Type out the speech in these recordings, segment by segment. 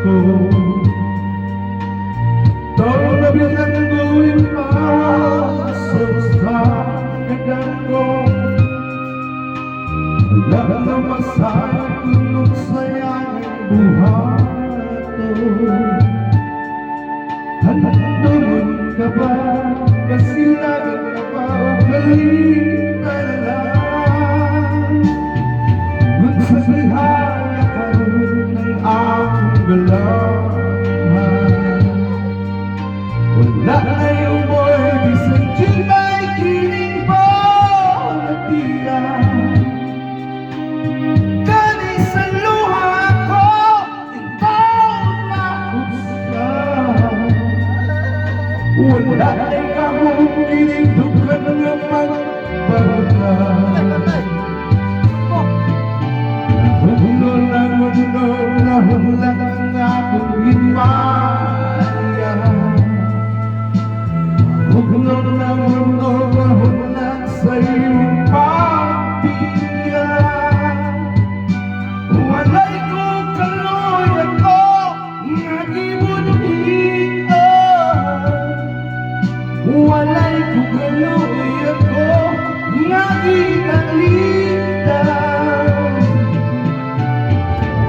ko. Todo nabiyang ko'y pasok sa kanan ko. Wala na masayang tunod sayang buhay to. Handungan ka ba? Kasilagan ka ba? O kalita na lang? Magsasalihala ka rin ng aking galaman. Wala na yung boy, bisang dyan ba'y kiling po natiyan? Ganay sa luha ko, ikaw nakusyan. Wala na ikahong kinitukan ng magbarutan. Nahulang ang aking himaya. Huwag na mundo, nahulang sa iyong pagpila. Walay ko kaluyan ko, nagibunhian. Walay ko kaluyan ko, nagitalitan.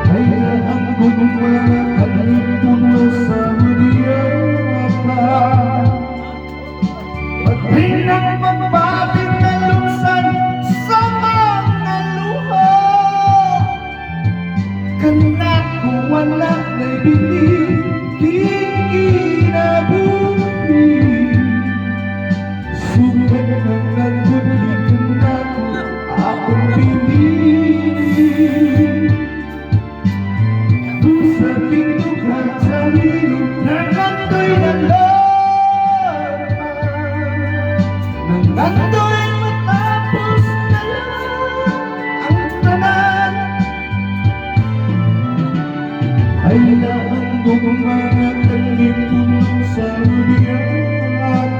Ay na ang mga kalipuno sa mudiyaka. Ay nang magbabing na luksan sa mga luha. Kanak ko wala na'y binig, kikinabuhi. Sugat ng nagbuhi, kanak ko akong binig. Sa pintukan sa hilong nangandoy na laman. Nangandoy matapos na ang tanan. Ay naandong mga kalipuno sa uliyan.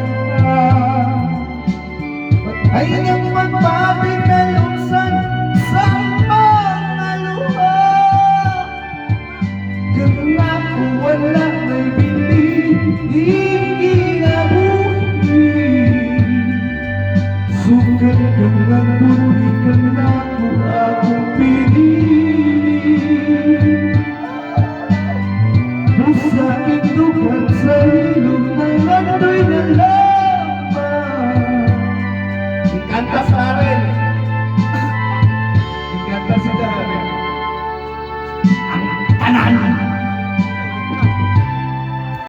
Ay nang magbabing na luksan sa mga luha. Kanak ko wala na'y binig, ikinabuhi. Sugat ka ng buhay, kanak ko akong pinig. Sa indukan sa ilong ng landoy na laman. Ikantas na